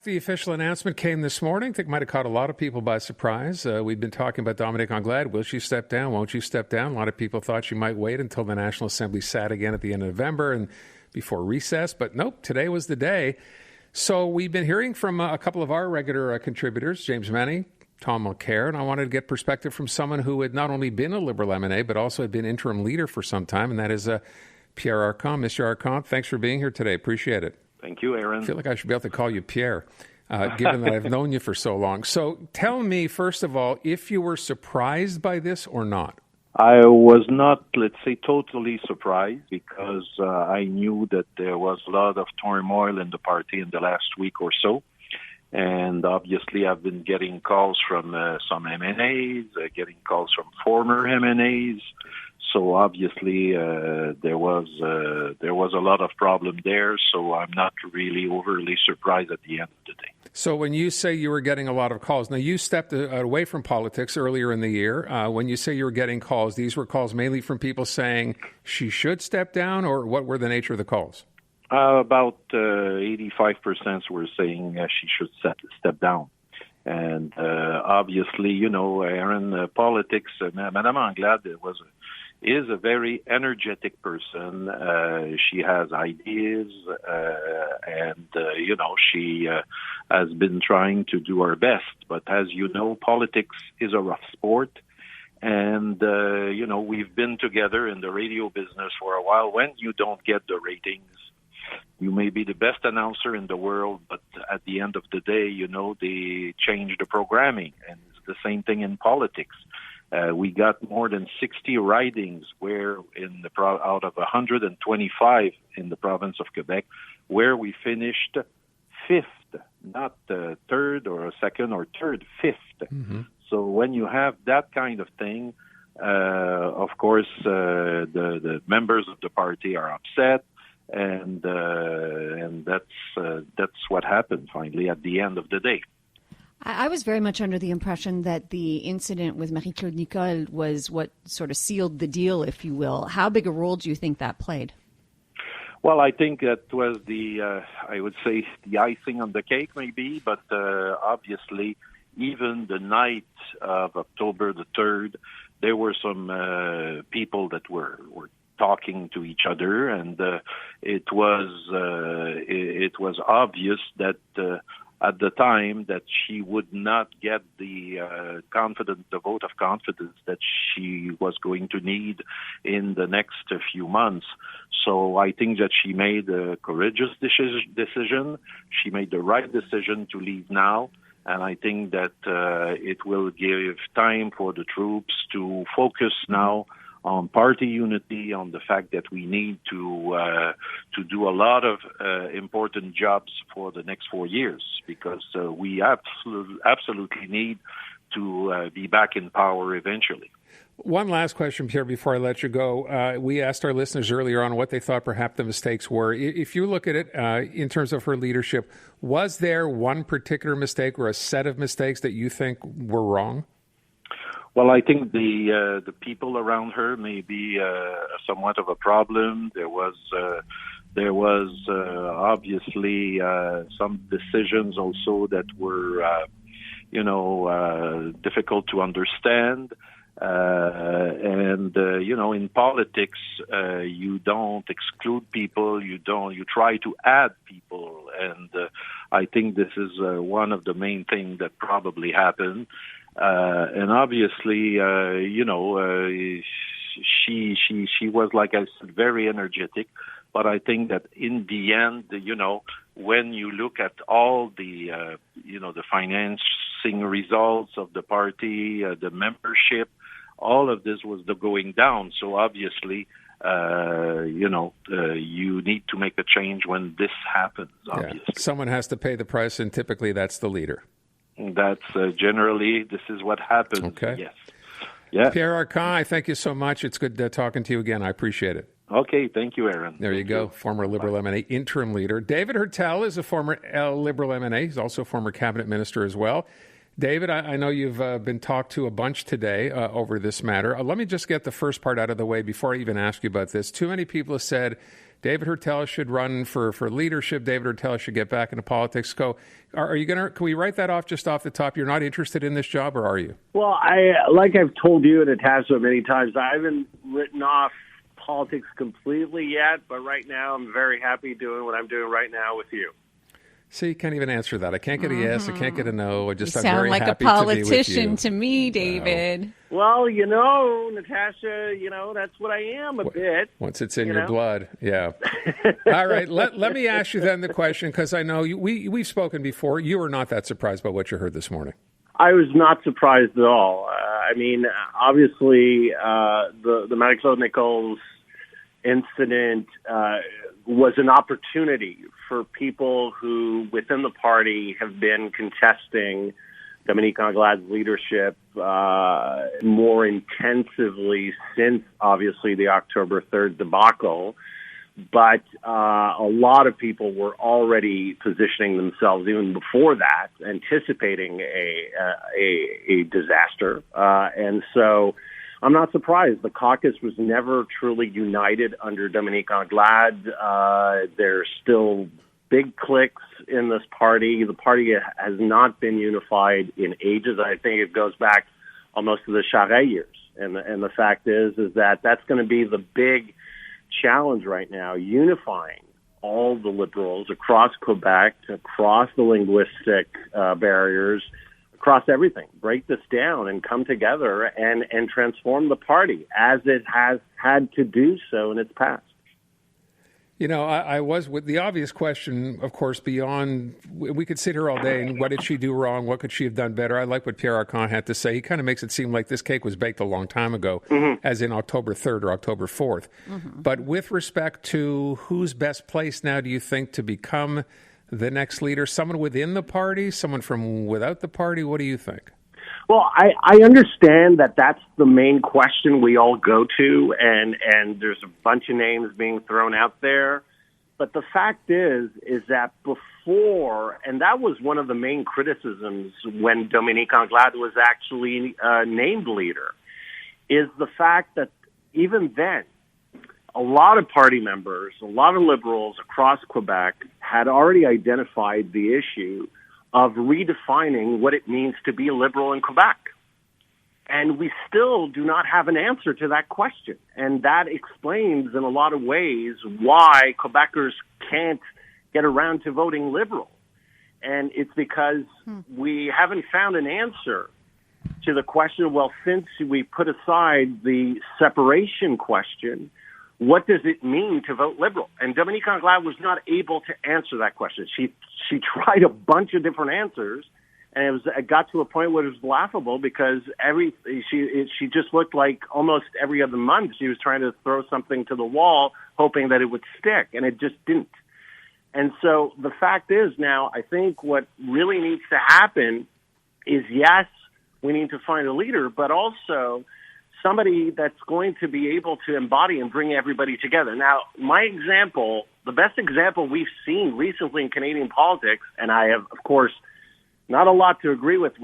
The official announcement came this morning. I think it might have caught a lot of people by surprise. We've been talking about Dominique Anglade. Will she step down? Won't she step down? A lot of people thought she might wait until the National Assembly sat again at the end of November and before recess. But nope, today was the day. So we've been hearing from a couple of our regular contributors, James Manny, Tom Mulcair, and I wanted to get perspective from someone who had not only been a Liberal MNA, but also had been interim leader for some time, and that is Pierre Arcand. Mr. Arcand, thanks for being here today. Appreciate it. Thank you, Aaron. I feel like I should be able to call you Pierre, given that I've known you for so long. So tell me, first of all, if you were surprised by this or not. I was not, let's say, totally surprised because I knew that there was a lot of turmoil in the party in the last week or so. And obviously, I've been getting calls from some MNAs, getting calls from former MNAs. So obviously, there was a lot of problem there. So I'm not really overly surprised at the end of the day. So when you say you were getting a lot of calls, now you stepped away from politics earlier in the year. When you say you were getting calls, these were calls mainly from people saying she should step down, or what were the nature of the calls? About 85% were saying she should step down. And obviously, you know, Aaron, politics, Madame Anglade is a very energetic person. She has ideas, and, you know, she has been trying to do her best. But as you know, politics is a rough sport. And, you know, we've been together in the radio business for a while. When you don't get the ratings, you may be the best announcer in the world, but at the end of the day, you know, they change the programming. And it's the same thing in politics. We got more than 60 ridings where out of 125 in the province of Quebec, where we finished fifth, not third or second or third, fifth. Mm-hmm. So when you have that kind of thing, of course, the members of the party are upset. And that's what happened finally at the end of the day. I was very much under the impression that the incident with Marie-Claude Nicole was what sort of sealed the deal, if you will. How big a role do you think that played? Well, I think that was I would say, the icing on the cake maybe, but obviously even the night of October the 3rd, there were some people that were talking to each other, and it was obvious that at the time that she would not get the vote of confidence that she was going to need in the next few months. So I think that she made a courageous decision. She made the right decision to leave now. And I think that it will give time for the troops to focus now on party unity, on the fact that we need to do a lot of important jobs for the next 4 years, because we absolutely need to be back in power eventually. One last question, Pierre, before I let you go. We asked our listeners earlier on what they thought perhaps the mistakes were. If you look at it in terms of her leadership, was there one particular mistake or a set of mistakes that you think were wrong? Well, I think the people around her may be somewhat of a problem. There was obviously some decisions also that were, difficult to understand. In politics, you don't exclude people. You try to add people. And I think this is one of the main things that probably happened. And obviously, she was, like I said, very energetic. But I think that in the end, when you look at all the, the financing results of the party, the membership, all of this was going down. So obviously, you need to make a change when this happens, obviously. Yeah. Someone has to pay the price, and typically that's the leader. That's generally, this is what happens. Okay. Yes. Yeah. Pierre Arcand, I thank you so much. It's good talking to you again. I appreciate it. Okay. Thank you, Aaron. There you go. Former Liberal MNA, interim leader. David HEURTEL is a former Liberal MNA. He's also a former cabinet minister as well. David, I know you've been talked to a bunch today over this matter. Let me just get the first part out of the way before I even ask you about this. Too many people have said David HEURTEL should run for leadership. David HEURTEL should get back into politics. Can we write that off just off the top? You're not interested in this job, or are you? Well, like I've told you and Natasha many times, I haven't written off politics completely yet, but right now I'm very happy doing what I'm doing right now with you. See, you can't even answer that. I can't get a yes. I can't get a no. I'm sound very like happy a politician to be with you. to me, David. Well, Natasha, that's what I am a bit. Once it's in your blood, yeah. All right, let me ask you then the question, because I know we've spoken before. You were not that surprised by what you heard this morning. I was not surprised at all. Obviously, the Marie-Claude Nichols incident was an opportunity for people who, within the party, have been contesting Dominique Anglade's leadership more intensively since, obviously, the October 3rd debacle. But a lot of people were already positioning themselves, even before that, anticipating a disaster. And so I'm not surprised. The caucus was never truly united under Dominique Anglade. There's still big cliques in this party. The party has not been unified in ages. I think it goes back almost to the Charest years. And the fact is that that's going to be the big challenge right now, unifying all the Liberals across Quebec, across the linguistic barriers, across everything, break this down and come together and transform the party as it has had to do so in its past. I was with the obvious question, of course, beyond, we could sit here all day and what did she do wrong? What could she have done better? I like what Pierre ARCAND had to say. He kind of makes it seem like this cake was baked a long time ago, as in October 3rd or October 4th. But with respect to who's best placed now, do you think, to become the next leader? Someone within the party? Someone from without the party? What do you think? Well, I understand that that's the main question we all go to, and there's a bunch of names being thrown out there. But the fact is that before, and that was one of the main criticisms when Dominique Anglade was actually named leader, is the fact that even then, a lot of party members, a lot of Liberals across Quebec had already identified the issue of redefining what it means to be a Liberal in Quebec. And we still do not have an answer to that question. And that explains in a lot of ways why Quebecers can't get around to voting Liberal. And it's because we haven't found an answer to the question, well, since we put aside the separation question, what does it mean to vote Liberal? And Dominique Anglade was not able to answer that question. She tried a bunch of different answers, and it got to a point where it was laughable because she just looked like almost every other month she was trying to throw something to the wall, hoping that it would stick, and it just didn't. And so the fact is now, I think what really needs to happen is, yes, we need to find a leader, but also somebody that's going to be able to embody and bring everybody together. Now, my example, the best example we've seen recently in Canadian politics, and I have, of course, not a lot to agree with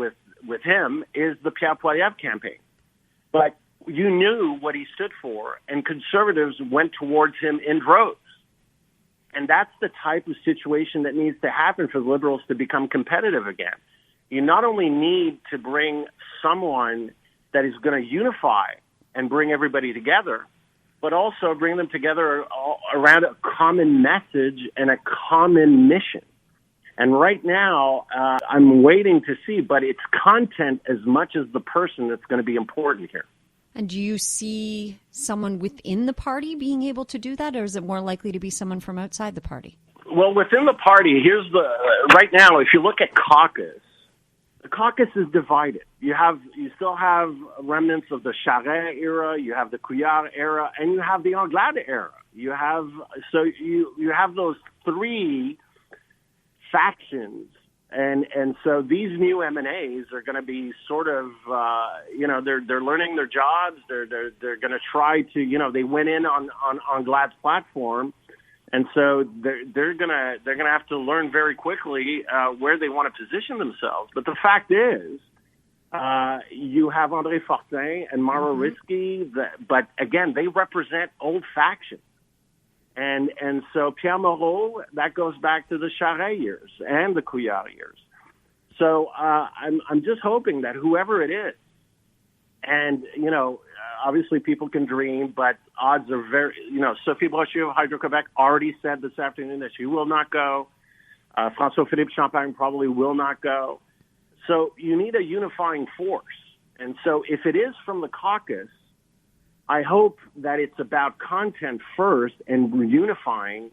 him, is the Pierre Poilievre campaign. But you knew what he stood for, and Conservatives went towards him in droves. And that's the type of situation that needs to happen for the Liberals to become competitive again. You not only need to bring someone that is going to unify and bring everybody together, but also bring them together around a common message and a common mission. And right now, I'm waiting to see, but it's content as much as the person that's going to be important here. And do you see someone within the party being able to do that, or is it more likely to be someone from outside the party? Well, within the party, right now, if you look at caucus, the caucus is divided. You still have remnants of the Charest era, you have the Couillard era, and you have the Anglade era. You have those three factions, and so these new M&As are going to be sort of they're learning their jobs. They're going to try to they went in on Anglade's platform. And so they're gonna have to learn very quickly where they want to position themselves. But the fact is, you have André Fortin and Mauro Risky, but again, they represent old factions. And so Pierre Moreau, that goes back to the Charest years and the Couillard years. So I'm just hoping that whoever it is, and, obviously people can dream, but odds are very, Sophie Brochu of Hydro-Quebec already said this afternoon that she will not go. François-Philippe Champagne probably will not go. So you need a unifying force. And so if it is from the caucus, I hope that it's about content first and unifying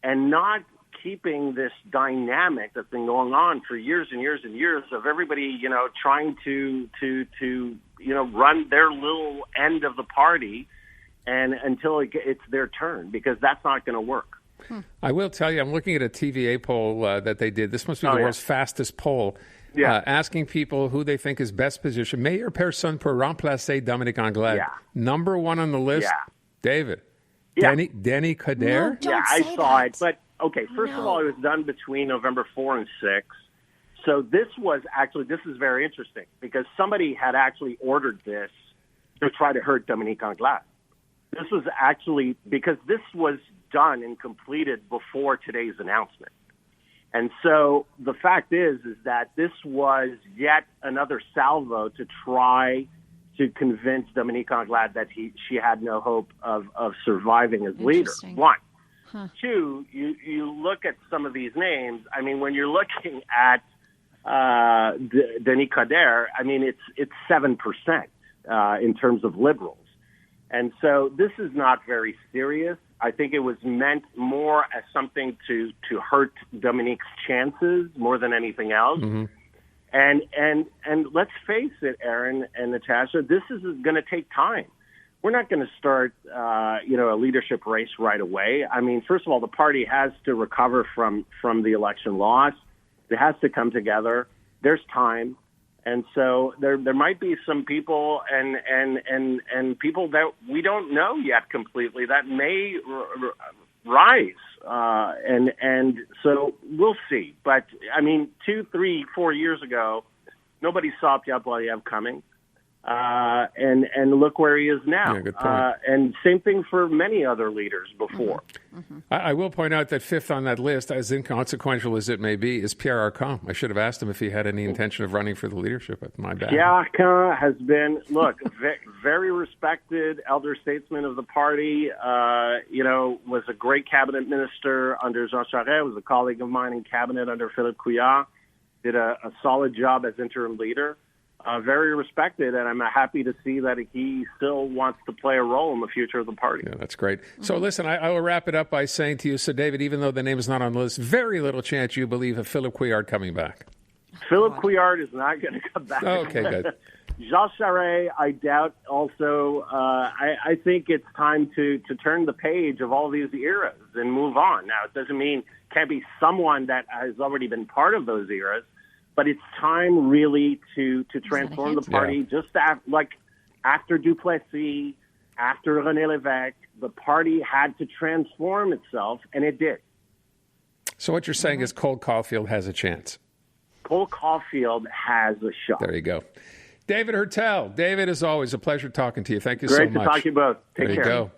and not keeping this dynamic that's been going on for years and years and years of everybody, trying to run their little end of the party and until it's their turn, because that's not going to work. I will tell you, I'm looking at a TVA poll that they did. This must be the world's fastest poll. Asking people who they think is best positioned. Meilleure personne pour remplacer Dominique Anglade. Yeah. Number one on the list, David. Yeah. Denis Coderre. No, I saw it. But, okay, first of all, it was done between November 4 and 6. So this is very interesting because somebody had actually ordered this to try to hurt Dominique Anglade. This was actually because this was done and completed before today's announcement. And so the fact is that this was yet another salvo to try to convince Dominique Anglade that she had no hope of surviving as leader. One. Two, you look at some of these names. I mean, when you're looking at Denis Coderre, I mean, it's 7% in terms of liberals. And so this is not very serious. I think it was meant more as something to hurt Dominique's chances more than anything else. Mm-hmm. And let's face it, Aaron and Natasha, this is going to take time. We're not going to start, a leadership race right away. I mean, first of all, the party has to recover from the election loss. It has to come together. There's time. And so there might be some people and people that we don't know yet completely that may rise. And so we'll see. But, I mean, 2, 3, 4 years ago, nobody saw Pierre Poilievre coming. And look where he is now. Yeah, good point. And same thing for many other leaders before. Mm-hmm. I will point out that fifth on that list, as inconsequential as it may be, is Pierre Arcand. I should have asked him if he had any intention of running for the leadership. My bad. Pierre Arcand has been, very respected elder statesman of the party. Was a great cabinet minister under Jean Charest. Was a colleague of mine in cabinet under Philippe Couillard. Did a solid job as interim leader. Very respected, and I'm happy to see that he still wants to play a role in the future of the party. Yeah, that's great. So listen, I will wrap it up by saying to you, so David, even though the name is not on the list, very little chance you believe of Philippe Couillard coming back. Philippe Couillard is not going to come back. Okay, good. Jean Charest, I doubt also. I think it's time to turn the page of all these eras and move on. Now, it doesn't mean it can't be someone that has already been part of those eras. But it's time really to transform the party. Yeah. Just after Duplessis, after René Lévesque, the party had to transform itself, and it did. So what you're saying is Cole Caulfield has a chance. Cole Caulfield has a shot. There you go. David HEURTEL. David, as always, a pleasure talking to you. Thank you so much. Great to talk to you both. Take care. There you go.